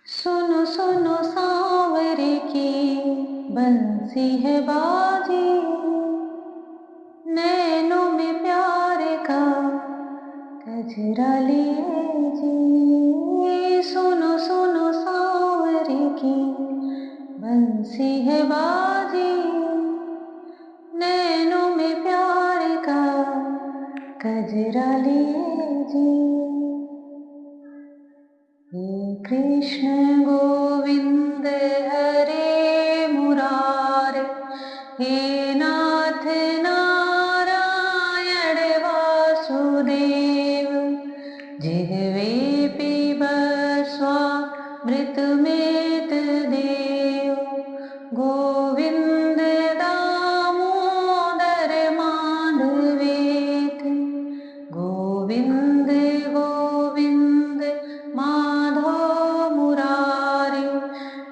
सुनो सुनो सांवरे की बंसी है बाजी, नैनों में प्यार का कजरा लिए जी। सुनो सुनो सांवरे की बंसी है बाजी, नैनों में प्यार का कजरा लिए जी। हे कृष्ण गोविंद हरे मुरारे, हे नाथ नारायण वासुदेव, जिह्वे पिबत स्वामृतमेत देव। गोविंद दामोदर माधवेति, गोविंद गोविंद माधव मुरारी,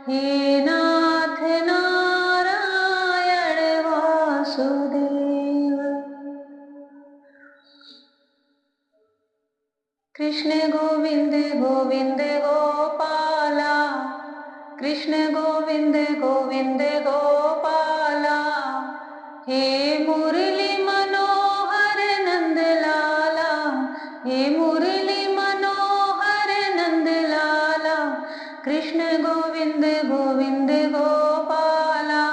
हे नाथ नारायण वासुदेव। कृष्ण गोविंद गोविंद गोपाला, कृष्ण गोविंद गोविंद गोपाला, हे मुरली मनोहर नंद लाला, हे मुरली मनोहर नंद लाला। कृष्ण गोविंद गोविंद गोपाला,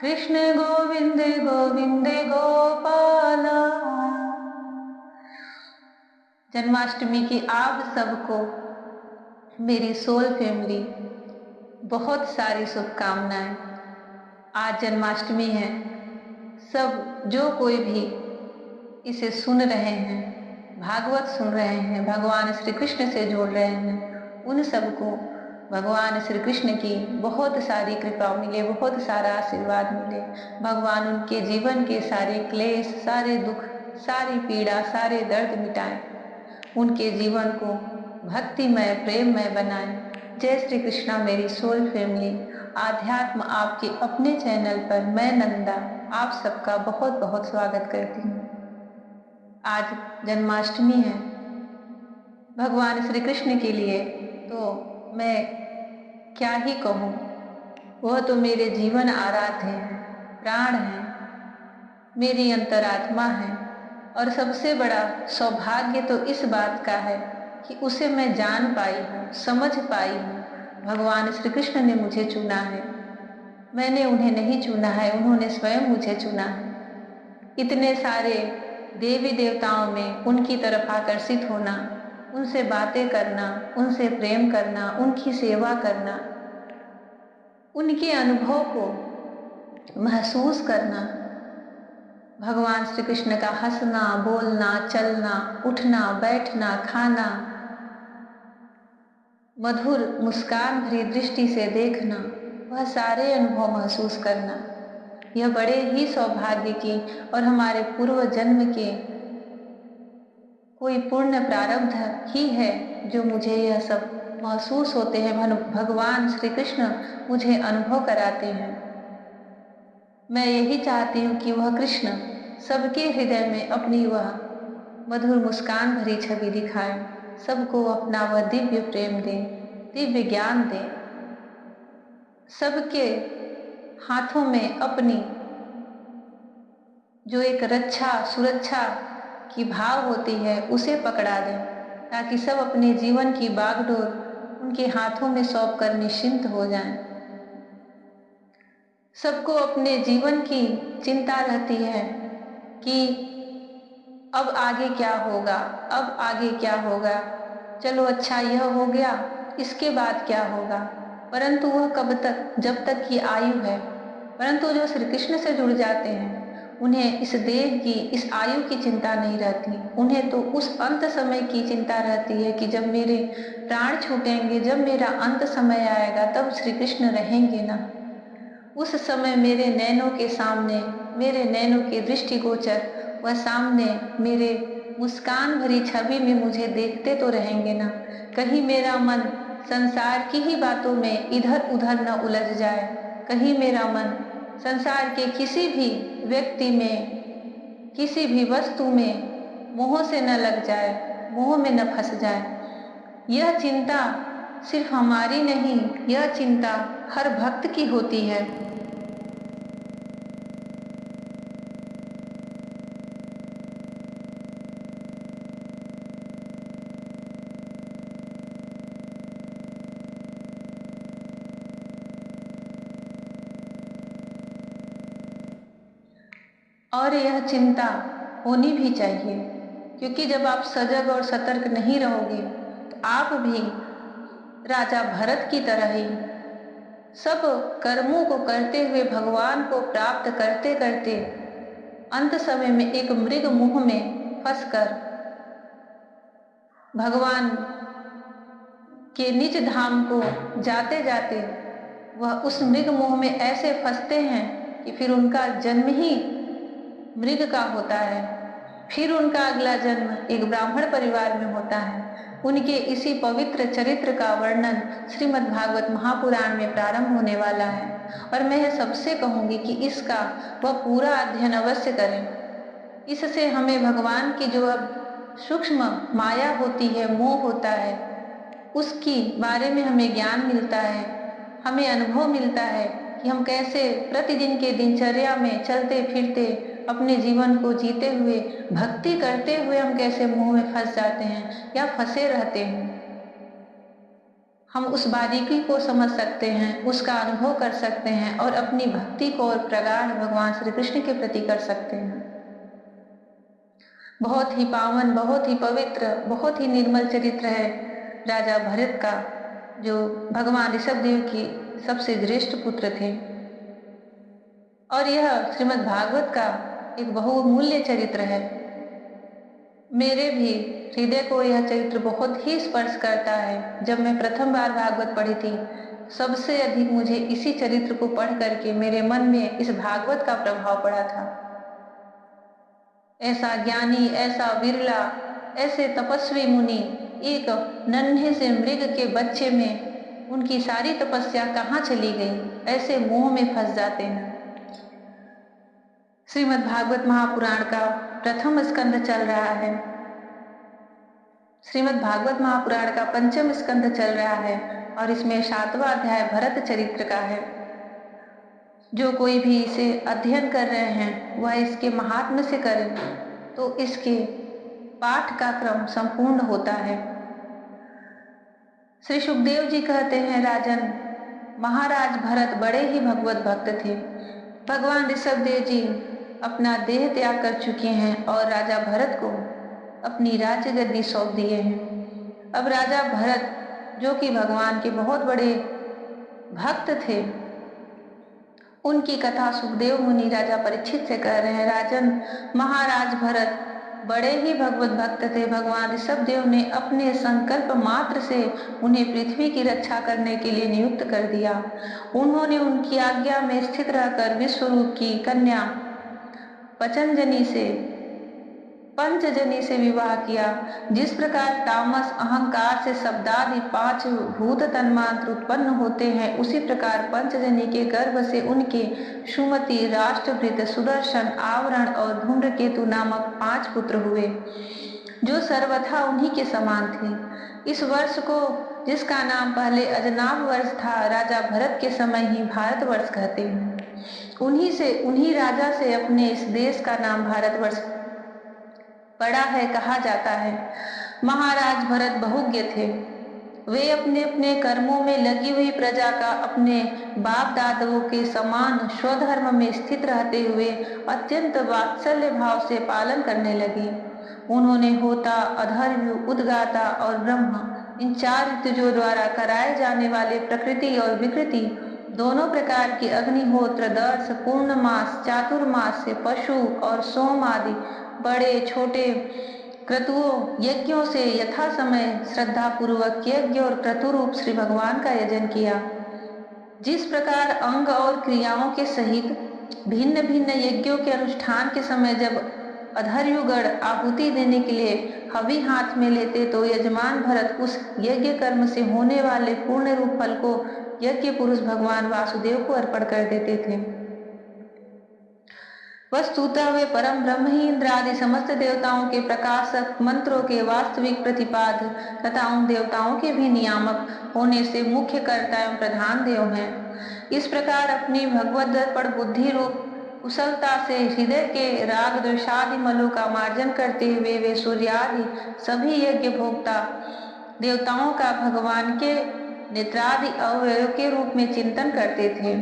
कृष्ण गोविंद गोविंद गोपाला। जन्माष्टमी की आप सबको मेरी सोल फैमिली बहुत सारी शुभकामनाएं। आज जन्माष्टमी है। सब जो कोई भी इसे सुन रहे हैं, भागवत सुन रहे हैं, भगवान श्री कृष्ण से जोड़ रहे हैं, उन सबको भगवान श्री कृष्ण की बहुत सारी कृपा मिले, बहुत सारा आशीर्वाद मिले। भगवान उनके जीवन के सारे क्लेश, सारे दुख, सारी पीड़ा, सारे दर्द मिटाएं, उनके जीवन को भक्तिमय प्रेममय बनाएं। जय श्री कृष्णा मेरी सोल फैमिली। आध्यात्म आपके अपने चैनल पर मैं नंदा आप सबका बहुत बहुत स्वागत करती हूँ। आज जन्माष्टमी है भगवान श्री कृष्ण के लिए, तो मैं क्या ही कहूँ। वह तो मेरे जीवन आराध्य हैं, प्राण हैं, मेरी अंतरात्मा है। और सबसे बड़ा सौभाग्य तो इस बात का है कि उसे मैं जान पाई हूँ, समझ पाई हूँ। भगवान श्री कृष्ण ने मुझे चुना है, मैंने उन्हें नहीं चुना है, उन्होंने स्वयं मुझे चुना है। इतने सारे देवी देवताओं में उनकी तरफ आकर्षित होना, उनसे बातें करना, उनसे प्रेम करना, उनकी सेवा करना, उनके अनुभव को महसूस करना, भगवान श्री कृष्ण का हंसना, बोलना, चलना, उठना, बैठना, खाना, मधुर मुस्कान भरी दृष्टि से देखना, वह सारे अनुभव महसूस करना, यह बड़े ही सौभाग्य की और हमारे पूर्व जन्म के कोई पुण्य प्रारब्ध ही है जो मुझे यह सब महसूस होते हैं। भगवान श्री कृष्ण मुझे अनुभव कराते हैं। मैं यही चाहती हूँ कि वह कृष्ण सबके हृदय में अपनी वह मधुर मुस्कान भरी छवि दिखाए, सबको अपना वह दिव्य प्रेम दे, दिव्य ज्ञान दे, सबके हाथों में अपनी जो एक रक्षा सुरक्षा की भाव होती है उसे पकड़ा दें, ताकि सब अपने जीवन की बागडोर उनके हाथों में सौंप कर निश्चिंत हो जाएं। सबको अपने जीवन की चिंता रहती है कि अब आगे क्या होगा, अब आगे क्या होगा, चलो अच्छा यह हो गया, इसके बाद क्या होगा। परंतु वह कब तक, जब तक की आयु है। परंतु जो श्री कृष्ण से जुड़ जाते हैं उन्हें इस देह की, इस आयु की चिंता नहीं रहती। उन्हें तो उस अंत समय की चिंता रहती है कि जब मेरे प्राण छूटेंगे, जब मेरा अंत समय आएगा, तब श्री कृष्ण रहेंगे ना। उस समय मेरे नैनों के सामने, मेरे नैनों के दृष्टिगोचर वह सामने मेरे मुस्कान भरी छवि में मुझे देखते तो रहेंगे ना। कहीं मेरा मन संसार की ही बातों में इधर उधर न उलझ जाए, कहीं मेरा मन संसार के किसी भी व्यक्ति में, किसी भी वस्तु में मोह से न लग जाए, मोह में न फंस जाए। यह चिंता सिर्फ हमारी नहीं, यह चिंता हर भक्त की होती है। और यह चिंता होनी भी चाहिए, क्योंकि जब आप सजग और सतर्क नहीं रहोगे तो आप भी राजा भरत की तरह ही सब कर्मों को करते हुए भगवान को प्राप्त करते करते अंत समय में एक मृग मुंह में फंसकर भगवान के निज धाम को जाते जाते वह उस मृग मुंह में ऐसे फंसते हैं कि फिर उनका जन्म ही मृग का होता है। फिर उनका अगला जन्म एक ब्राह्मण परिवार में होता है। उनके इसी पवित्र चरित्र का वर्णन श्रीमद् भागवत महापुराण में प्रारंभ होने वाला है और मैं यह सबसे कहूंगी कि इसका वह पूरा अध्ययन अवश्य करें। इससे हमें भगवान की जो अब सूक्ष्म माया होती है, मोह होता है, उसकी बारे में हमें ज्ञान मिलता है, हमें अनुभव मिलता है कि हम कैसे प्रतिदिन के दिनचर्या में चलते फिरते अपने जीवन को जीते हुए भक्ति करते हुए हम कैसे मोह में फंस जाते हैं या फंसे रहते हैं। हम उस बारीकी को समझ सकते हैं, उसका अनुभव कर सकते हैं और अपनी भक्ति को और प्रगाढ़ भगवान श्री कृष्ण के प्रति कर सकते हैं। बहुत ही पावन, बहुत ही पवित्र, बहुत ही निर्मल चरित्र है राजा भरत का, जो भगवान ऋषभदेव की सबसे ज्येष्ठ पुत्र थे। और यह श्रीमद् भागवत का एक बहुमूल्य चरित्र है। मेरे भी हृदय को यह चरित्र बहुत ही स्पर्श करता है। जब मैं प्रथम बार भागवत पढ़ी थी, सबसे अधिक मुझे इसी चरित्र को पढ़ करके मेरे मन में इस भागवत का प्रभाव पड़ा था। ऐसा ज्ञानी, ऐसा विरला, ऐसे तपस्वी मुनि एक नन्हे से मृग के बच्चे में उनकी सारी तपस्या कहाँ चली गई, ऐसे मोह में फंस जाते हैं। श्रीमद् भागवत महापुराण का प्रथम स्कंद चल रहा है। श्रीमद् भागवत महापुराण का पंचम स्कंद चल रहा है और इसमें 7वां अध्याय भरत चरित्र का है। जो कोई भी इसे अध्ययन कर रहे हैं वह इसके महात्म्य से करें तो इसके पाठ का क्रम संपूर्ण होता है। श्री सुखदेव जी कहते हैं, राजन, महाराज भरत बड़े ही भगवत भक्त थे। भगवान ऋषभदेव जी अपना देह त्याग कर चुके हैं और राजा भरत को अपनी राज्य गद्दी सौंप दिए हैं। अब राजा भरत, जो कि भगवान के बहुत बड़े भक्त थे, उनकी कथा सुखदेव मुनि राजा परीक्षित से कह रहे हैं, राजन, महाराज भरत बड़े ही भगवत भक्त थे। भगवान ऋषभदेव ने अपने संकल्प मात्र से उन्हें पृथ्वी की रक्षा करने के लिए नियुक्त कर दिया। उन्होंने उनकी आज्ञा में स्थित रहकर विश्वरूप की कन्या पंचजनी से विवाह किया। जिस प्रकार तामस अहंकार से शब्दादि 5 भूत तन्मात्र उत्पन्न होते हैं, उसी प्रकार पंचजनी के गर्भ से उनके सुमति, राष्ट्रभृत, सुदर्शन, आवरण और धूम्रकेतु नामक 5 पुत्र हुए, जो सर्वथा उन्हीं के समान थे। इस वर्ष को, जिसका नाम पहले अजनाभ वर्ष था, राजा भरत के समय ही भारतवर्ष कहते हैं। उन्हीं राजा से अपने इस देश का नाम भारतवर्ष पड़ा है, कहा जाता है। महाराज भरत बहुज्ञ थे। वे अपने अपने कर्मों में लगी हुई प्रजा का अपने बाप दादाओं के समान स्वधर्म में स्थित रहते हुए अत्यंत वात्सल्य भाव से पालन करने लगे। उन्होंने होता, अधर्व्यु, उद्गाता और ब्रह्म, इन 4 ऋतुजों द्वारा कराए जाने वाले प्रकृति और विकृति दोनों प्रकार के अग्निहोत्र, दर्श, पूर्णमास, चातुर्मास से पशु और सोम आदि बड़े छोटे क्रतुओं यज्ञों से यथा समय श्रद्धा पूर्वक यज्ञ और क्रतुरूप श्री भगवान का यजन किया। जिस प्रकार अंग और क्रियाओं के सहित भिन्न भिन्न यज्ञों के अनुष्ठान के समय जब अधर्युगण आहुति देने के लिए हवि हाथ में लेते, तो यजमान भरत उस यज्ञ कर्म से होने वाले पूर्ण रूप फल को यज्ञ पुरुष भगवान वासुदेव को अर्पण कर देते थे। वस्तुतः वे परम ब्रह्म ही इंद्र आदि समस्त देवताओं के प्रकाशक, मंत्रों के वास्तविक प्रतिपादक तथा उन देवताओं के भी नियामक होने से मुख्य कर्ता एवं प्रधान देव हैं। इस प्रकार अपनी भगवत दर्पण बुद्धि रूप कुशलता से हृदय के राग द्वेषादि मलों का मार्जन करते हुए वे सूर्यादि सभी यज्ञ भोक्ता देवताओं का भगवान के नेत्रादि अवयव के रूप में चिंतन करते थे।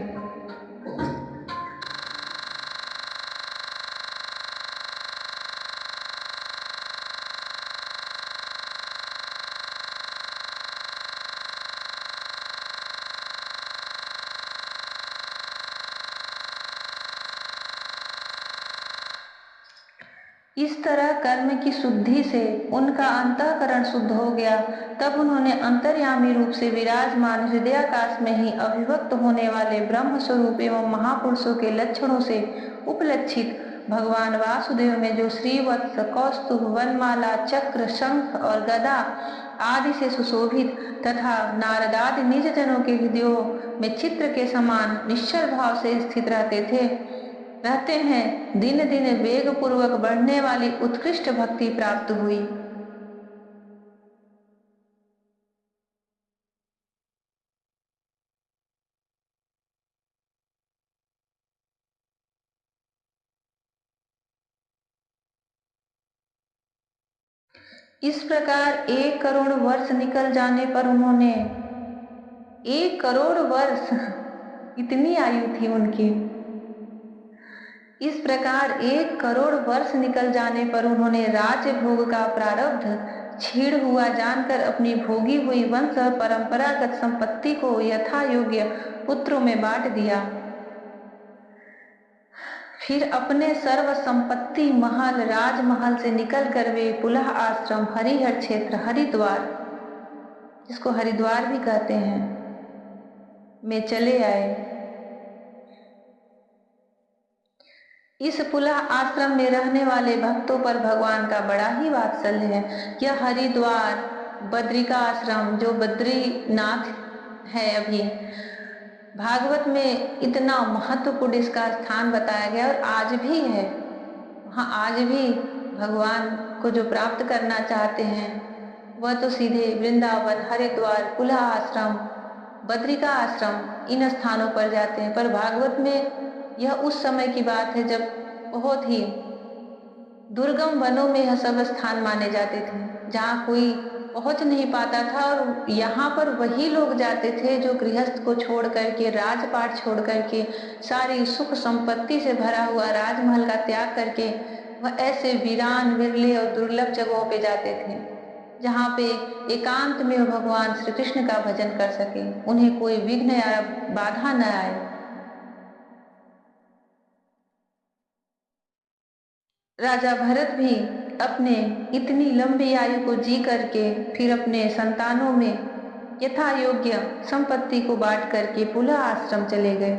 इस तरह कर्म की शुद्धि से उनका अंतःकरण शुद्ध हो गया। तब उन्होंने अंतर्यामी रूप से विराजमान हृदयाकाश में ही अभिव्यक्त होने वाले ब्रह्म स्वरूप एवं महापुरुषों के लक्षणों से उपलक्षित भगवान वासुदेव में जो श्रीवत्स, कौस्तुभ, वनमाला, चक्र, शंख और गदा आदि से सुशोभित तथा नारदादि निज जनों के हृदयों में चित्र के समान निश्चल भाव से स्थित रहते हैं, दिन दिन वेग पूर्वक बढ़ने वाली उत्कृष्ट भक्ति प्राप्त हुई। इस प्रकार 1 करोड़ वर्ष निकल जाने पर उन्होंने 1 करोड़ वर्ष इतनी आयु थी उनकी। इस प्रकार 1 करोड़ वर्ष निकल जाने पर उन्होंने राज्य भोग का प्रारब्ध छीड़ हुआ जानकर अपनी भोगी हुई वंश और परंपरागत संपत्ति को यथा योग्य पुत्रों में बांट दिया। फिर अपने सर्व संपत्ति महल राजमहल से निकलकर वे पुलह आश्रम हरिहर क्षेत्र हरिद्वार, जिसको हरिद्वार भी कहते हैं, में चले आए। इस पुलह आश्रम में रहने वाले भक्तों पर भगवान का बड़ा ही वात्सल्य है। यह हरिद्वार बद्रिका आश्रम जो बद्रीनाथ है, अभी भागवत में इतना महत्वपूर्ण इसका स्थान बताया गया और आज भी है। वहाँ आज भी भगवान को जो प्राप्त करना चाहते हैं वह तो सीधे वृंदावन, हरिद्वार, पुलह आश्रम, बद्रिका आश्रम इन स्थानों पर जाते हैं। पर भागवत में यह उस समय की बात है जब बहुत ही दुर्गम वनों में यह सब स्थान माने जाते थे, जहाँ कोई पहुंच नहीं पाता था, और यहाँ पर वही लोग जाते थे जो गृहस्थ को छोड़ करके, राजपाट छोड़ करके, सारी सुख संपत्ति से भरा हुआ राजमहल का त्याग करके वह ऐसे वीरान, विरले और दुर्लभ जगहों पे जाते थे जहाँ पे एकांत में वो भगवान श्री कृष्ण का भजन कर सके, उन्हें कोई विघ्न या बाधा न आए। राजा भरत भी अपने इतनी लंबी आयु को जी करके फिर अपने संतानों में यथा योग्य संपत्ति को बांट करके पुलह आश्रम चले गए।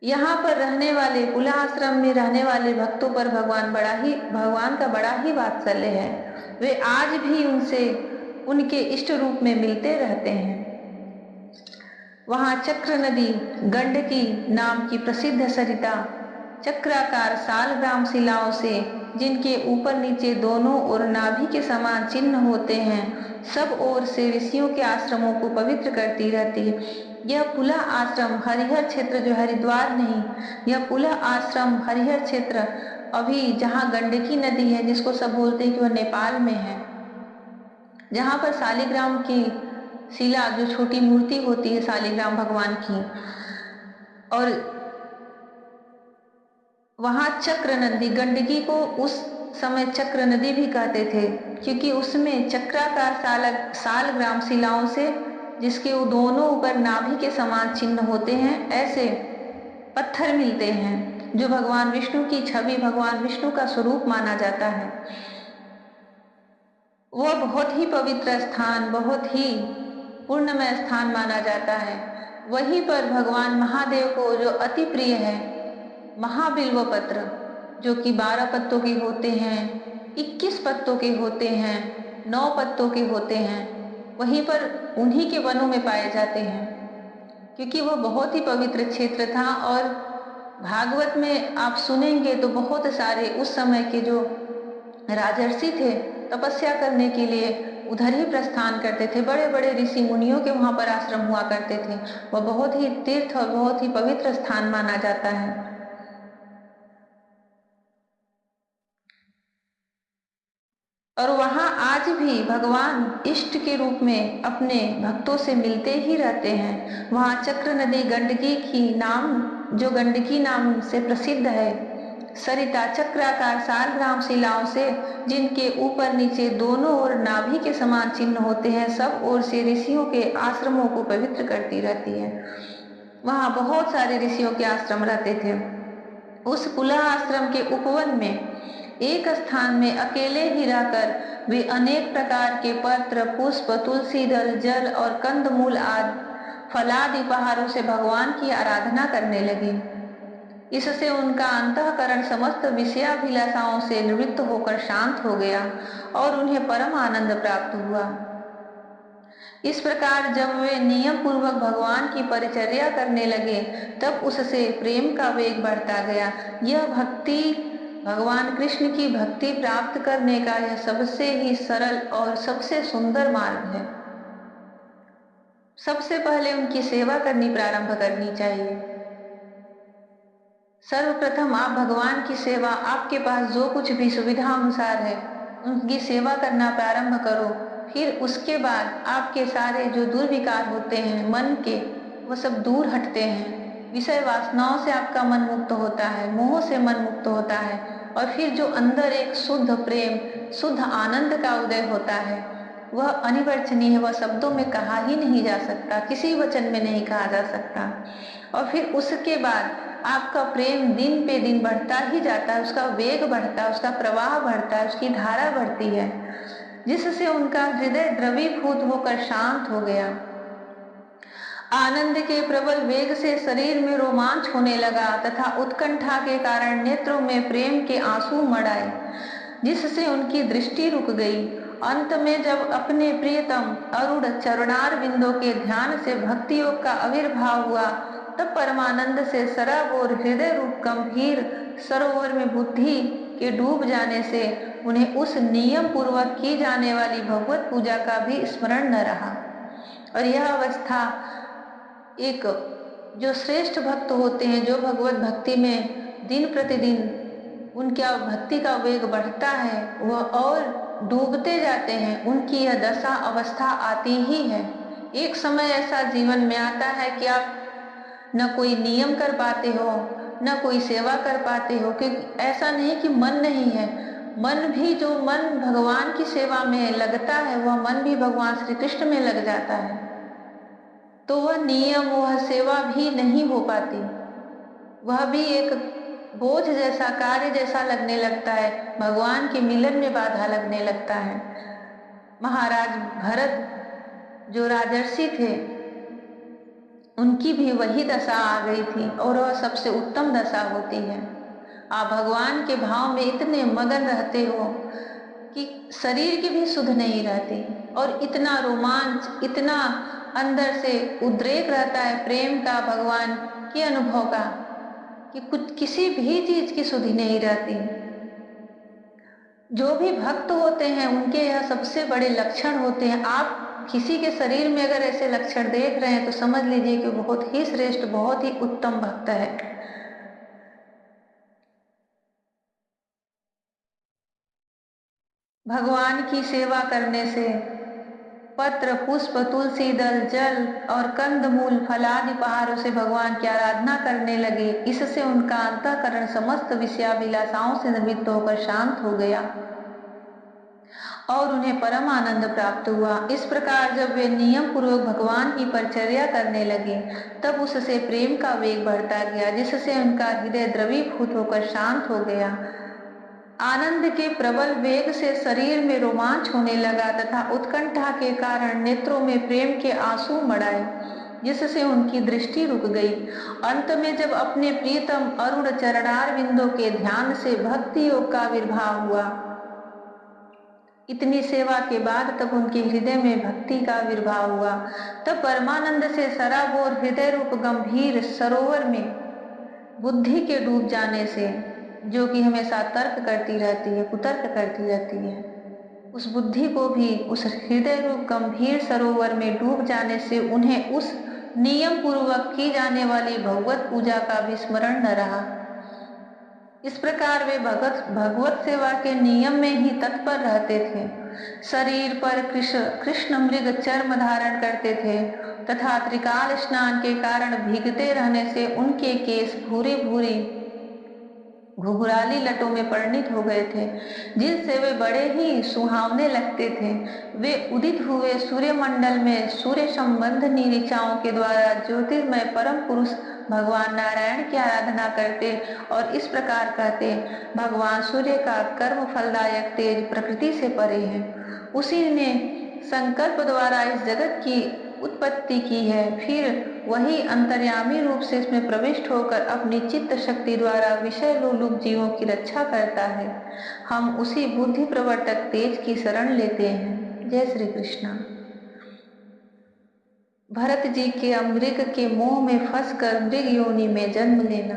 यहाँ पर रहने वाले, पुलह आश्रम में रहने वाले भक्तों पर भगवान का बड़ा ही वात्सल्य है। वे आज भी उनसे उनके इष्ट रूप में मिलते रहते हैं। वहाँ चक्र नदी, गंडकी नाम की प्रसिद्ध सरिता चक्राकार सालग्राम शिलाओं से, जिनके ऊपर नीचे दोनों ओर नाभि के समान चिन्ह होते हैं, सब ओर से ऋषियों के आश्रमों को पवित्र करती रहती है। यह पुलह आश्रम हरिहर क्षेत्र, जो हरिद्वार नहीं, यह पुलह आश्रम हरिहर क्षेत्र अभी जहाँ गंडकी नदी है, जिसको सब बोलते हैं कि वह नेपाल में है, जहाँ पर शालिग्राम की शिला, जो छोटी मूर्ति होती है शालिग्राम भगवान की, और वहां चक्र नदी, गंडकी को उस समय चक्र नदी भी कहते थे, क्योंकि उसमें चक्राकार सालग्राम शिलाओं से, जिसके वो दोनों ऊपर नाभि के समान चिन्ह होते हैं, ऐसे पत्थर मिलते हैं जो भगवान विष्णु की छवि, भगवान विष्णु का स्वरूप माना जाता है। वह बहुत ही पवित्र स्थान, बहुत ही पुण्यमय स्थान माना जाता है। वहीं पर भगवान महादेव को जो अति प्रिय है महाबिल्व पत्र, जो कि 12 पत्तों के होते हैं, 21 पत्तों के होते हैं, 9 पत्तों के होते हैं, वहीं पर उन्हीं के वनों में पाए जाते हैं, क्योंकि वह बहुत ही पवित्र क्षेत्र था और भागवत में आप सुनेंगे तो बहुत सारे उस समय के जो राजर्षि थे तपस्या करने के लिए उधर ही प्रस्थान करते थे। बड़े बड़े ऋषि मुनियों के वहां पर आश्रम हुआ करते थे। वह बहुत ही तीर्थ और बहुत ही पवित्र स्थान माना जाता है। और वहां आज भी भगवान इष्ट के रूप में अपने भक्तों से मिलते ही रहते हैं। वहां चक्र नदी गंडकी नाम से प्रसिद्ध है। सरिता चक्राकार सालग्राम शिलाओं से, जिनके ऊपर नीचे दोनों ओर नाभि के समान चिन्ह होते हैं, सब ओर से ऋषियों के आश्रमों को पवित्र करती रहती है। वहां बहुत सारे ऋषियों के आश्रम रहते थे। उस पुलह आश्रम के उपवन में एक स्थान में अकेले ही रहकर वे अनेक प्रकार के पत्र, पुष्प, तुलसी दल, जल और कंदमूल आदि फलादि उपहारों से भगवान की आराधना करने लगे। इससे उनका अंतःकरण समस्त विषयाभिलाषाओं से निवृत्त होकर शांत हो गया और उन्हें परम आनंद प्राप्त हुआ। इस प्रकार जब वे नियम पूर्वक भगवान की परिचर्या करने लगे तब उससे प्रेम का वेग बढ़ता गया। यह भक्ति, भगवान कृष्ण की भक्ति प्राप्त करने का यह सबसे ही सरल और सबसे सुंदर मार्ग है। सबसे पहले उनकी सेवा करनी प्रारंभ करनी चाहिए। सर्वप्रथम आप भगवान की सेवा, आपके पास जो कुछ भी सुविधा अनुसार है उनकी सेवा करना प्रारंभ करो। फिर उसके बाद आपके सारे जो दुर्विकार होते हैं मन के, वो सब दूर हटते हैं। विषय वासनाओं से आपका मन मुक्त होता है, मोह से मन मुक्त होता है और फिर जो अंदर एक शुद्ध प्रेम, शुद्ध आनंद का उदय होता है वह अनिवर्चनीय है। वह शब्दों में कहा ही नहीं जा सकता, किसी वचन में नहीं कहा जा सकता। और फिर उसके बाद आपका प्रेम दिन पे दिन बढ़ता ही जाता है, उसका वेग बढ़ता है, उसका प्रवाह बढ़ता है, उसकी धारा बढ़ती है, जिससे उनका हृदय द्रवीभूत होकर शांत हो गया। आनंद के प्रबल वेग से शरीर में रोमांच होने लगा तथा उत्कंठा के कारण नेत्रों में प्रेम के आंसू मड़ आए, जिससे उनकी दृष्टि रुक गई। अंत में जब अपने प्रियतम अरुण चरणार बिंदों के ध्यान से भक्ति योग का आविर्भाव हुआ तब परमानंद से सराबोर हृदय रूप गंभीर सरोवर में बुद्धि के डूब जाने से उन्हें उस नियम पूर्वक की जाने वाली भगवत पूजा का भी स्मरण न रहा। और यह अवस्था एक जो श्रेष्ठ भक्त होते हैं, जो भगवत भक्ति में दिन प्रतिदिन उनका भक्ति का वेग बढ़ता है, वह और डूबते जाते हैं, उनकी यह दशा अवस्था आती ही है। एक समय ऐसा जीवन में आता है कि आप न कोई नियम कर पाते हो, न कोई सेवा कर पाते हो, क्योंकि ऐसा नहीं कि मन नहीं है, मन भी, जो मन भगवान की सेवा में लगता है वह मन भी भगवान श्री कृष्ण में लग जाता है, तो वह नियम, वह सेवा भी नहीं हो पाती। वह भी एक बोझ जैसा, कार्य जैसा लगने लगता है, भगवान के मिलन में बाधा लगने लगता है। महाराज भरत जो राजर्षि थे उनकी भी वही दशा आ गई थी और वह सबसे उत्तम दशा होती है। आप भगवान के भाव में इतने मगन रहते हो कि शरीर की भी सुध नहीं रहती और इतना रोमांच, इतना अंदर से उद्रेक रहता है प्रेम का, भगवान के अनुभव का, कि कुछ किसी भी चीज की सुधि नहीं रहती। जो भी भक्त होते हैं उनके यह सबसे बड़े लक्षण होते हैं। आप किसी के शरीर में अगर ऐसे लक्षण देख रहे हैं तो समझ लीजिए कि बहुत ही श्रेष्ठ, बहुत ही उत्तम भक्त है। भगवान की सेवा करने से पत्र, पुष्प, तुलसी दल, जल और कंदमूल फलादि उपहारों से भगवान की आराधना करने लगे। इससे उनका अंतःकरण समस्त विषयाभिलाषाओं से निवृत्त होकर शांत हो गया और उन्हें परम आनंद प्राप्त हुआ। इस प्रकार जब वे नियम पूर्वक भगवान की परिचर्या करने लगे तब उससे प्रेम का वेग बढ़ता गया, जिससे उनका हृदय द्रवीभूत होकर शांत हो गया। आनंद के प्रबल वेग से शरीर में रोमांच होने लगा तथा उत्कंठा के कारण नेत्रों में प्रेम के आंसू मड़ आए, जिससे उनकी दृष्टि रुक गई। अंत में जब अपने प्रियतम अरुण चरणार बिंदों के ध्यान से भक्ति योग का आविर्भाव हुआ, इतनी सेवा के बाद तब उनके हृदय में भक्ति का आविर्भाव हुआ, तब परमानंद से सराबोर हृदय रूप गंभीर सरोवर में बुद्धि के डूब जाने से, जो कि हमेशा तर्क करती रहती है, कुतर्क करती रहती है, उस बुद्धि को भी उस हृदय रूप गंभीर सरोवर में डूब जाने से उन्हें उस नियम पूर्वक की जाने वाली भगवत पूजा का भी स्मरण न रहा। इस प्रकार वे भगवत सेवा के नियम में ही तत्पर रहते थे। शरीर पर कृष्ण मृग चर्म धारण करते थे तथा त्रिकाल स्नान के कारण भीगते रहने से उनके केस भूरी भूरी घुघराली लटों में परिणित हो गए थे, जिनसे वे बड़े ही सुहावने लगते थे। वे उदित हुए सूर्यमंडल में सूर्य संबंधी ऋचाओं के द्वारा ज्योतिर्मय परम पुरुष भगवान नारायण की आराधना करते और इस प्रकार कहते, भगवान सूर्य का कर्म फलदायक तेज प्रकृति से परे है। उसी ने संकल्प द्वारा इस जगत की उत्पत्ति की है, फिर वही अंतर्यामी रूप से इसमें प्रविष्ट होकर अपनी चित्त शक्ति द्वारा विषय लोलुप जीवों की रक्षा करता है। हम उसी बुद्धि प्रवर्तक तेज की शरण लेते हैं। जय श्री कृष्ण। भरत जी के मृग के मोह में फंसकर मृग योनि में जन्म लेना।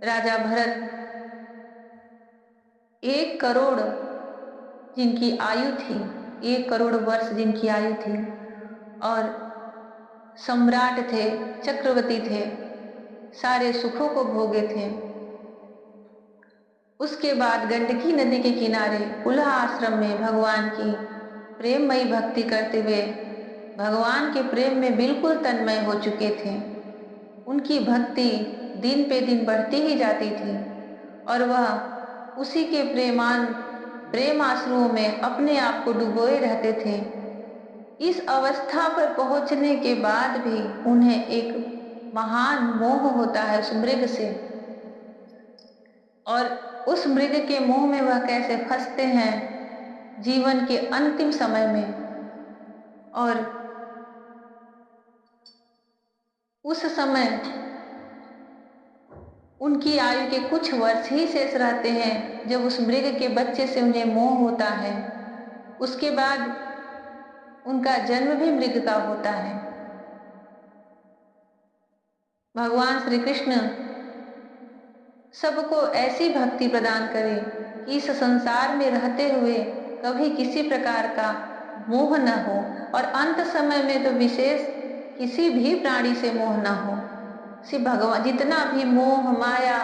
राजा भरत 1 करोड़ जिनकी आयु थी, 1 करोड़ वर्ष जिनकी आयु थी और सम्राट थे, चक्रवर्ती थे, सारे सुखों को भोगे थे। उसके बाद गंडकी नदी के किनारे पुलह आश्रम में भगवान की प्रेममयी भक्ति करते हुए भगवान के प्रेम में बिल्कुल तन्मय हो चुके थे। उनकी भक्ति दिन पे दिन बढ़ती ही जाती थी और वह उसी के प्रेम आंसुओं में अपने आप को डुबोए रहते थे। इस अवस्था पर पहुंचने के बाद भी उन्हें एक महान मोह होता है उस मृग से, और उस मृग के मोह में वह कैसे फंसते हैं जीवन के अंतिम समय में, और उस समय उनकी आयु के कुछ वर्ष ही शेष रहते हैं जब उस मृग के बच्चे से उन्हें मोह होता है। उसके बाद उनका जन्म भी मृग का होता है। भगवान श्री कृष्ण सबको ऐसी भक्ति प्रदान करे कि इस संसार में रहते हुए कभी किसी प्रकार का मोह न हो और अंत समय में तो विशेष किसी भी प्राणी से मोह न हो। सिर्फ भगवान, जितना भी मोह माया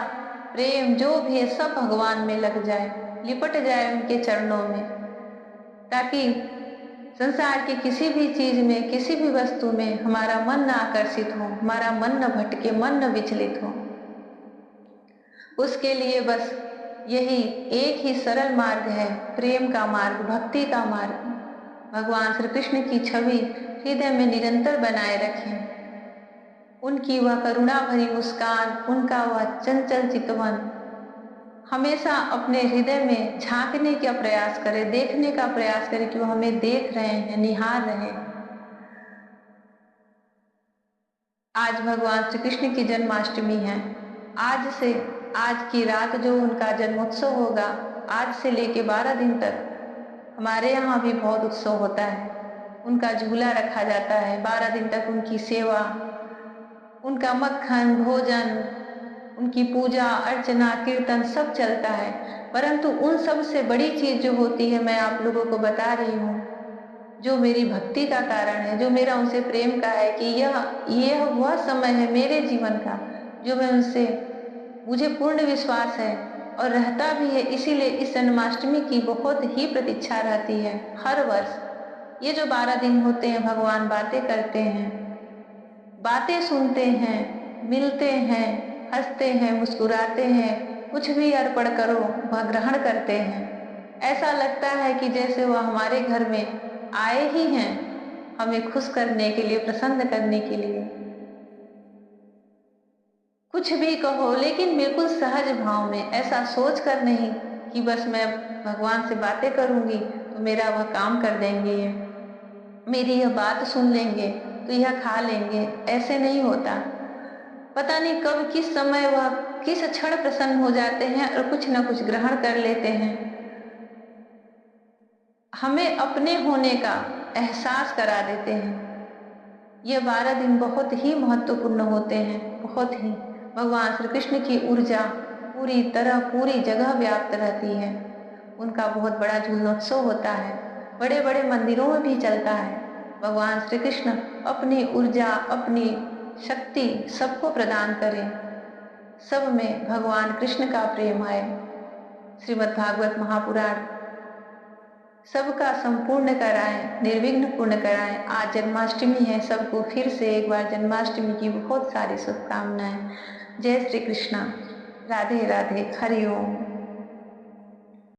प्रेम जो भी है सब भगवान में लग जाए, लिपट जाए उनके चरणों में, ताकि संसार की किसी भी चीज में, किसी भी वस्तु में हमारा मन न आकर्षित हो, हमारा मन न भटके, मन न विचलित हो। उसके लिए बस यही एक ही सरल मार्ग है, प्रेम का मार्ग, भक्ति का मार्ग। भगवान श्री कृष्ण की छवि हृदय में निरंतर बनाए रखें। उनकी वह करुणा भरी मुस्कान, उनका वह चंचल चितवन हमेशा अपने हृदय में झांकने का प्रयास करें, देखने का प्रयास करें कि वो हमें देख रहे हैं, निहार रहे हैं। आज भगवान श्री कृष्ण की जन्माष्टमी है। आज की रात जो उनका जन्मोत्सव होगा, आज से लेके 12 दिन तक हमारे यहाँ भी बहुत उत्सव होता है। उनका झूला रखा जाता है, 12 दिन तक उनकी सेवा, उनका मक्खन भोजन, उनकी पूजा अर्चना कीर्तन सब चलता है। परंतु उन सब से बड़ी चीज जो होती है मैं आप लोगों को बता रही हूँ, जो मेरी भक्ति का कारण है, जो मेरा उनसे प्रेम का है, कि यह वह समय है मेरे जीवन का जो मैं उनसे, मुझे पूर्ण विश्वास है और रहता भी है। इसीलिए इस जन्माष्टमी की बहुत ही प्रतीक्षा रहती है हर वर्ष। ये जो 12 दिन होते हैं भगवान बातें करते हैं, बातें सुनते हैं, मिलते हैं, हंसते हैं, मुस्कुराते हैं, कुछ भी अर्पण करो वह ग्रहण करते हैं। ऐसा लगता है कि जैसे वह हमारे घर में आए ही हैं, हमें खुश करने के लिए, प्रसन्न करने के लिए। कुछ भी कहो लेकिन बिल्कुल सहज भाव में, ऐसा सोच कर नहीं कि बस मैं भगवान से बातें करूंगी तो मेरा वह काम कर देंगे, ये मेरी यह बात सुन लेंगे तो यह खा लेंगे, ऐसे नहीं होता। पता नहीं कब किस समय वह किस क्षण प्रसन्न हो जाते हैं और कुछ न कुछ ग्रहण कर लेते हैं, हमें अपने होने का एहसास करा देते हैं। ये 12 दिन बहुत ही महत्वपूर्ण होते हैं, बहुत ही। भगवान श्री कृष्ण की ऊर्जा पूरी तरह पूरी जगह व्याप्त रहती है। उनका बहुत बड़ा झूलोत्सव होता है, बड़े बड़े मंदिरों में भी चलता है। भगवान श्री कृष्ण अपनी ऊर्जा अपनी शक्ति सबको प्रदान करें, सब में भगवान कृष्ण का प्रेम है। श्रीमद् भागवत महापुराण सबका संपूर्ण कराएं, निर्विघ्न पूर्ण कराएं। आज जन्माष्टमी है, सबको फिर से एक बार जन्माष्टमी की बहुत सारी शुभकामनाएं। जय श्री कृष्णा, राधे राधे, हरि ओम।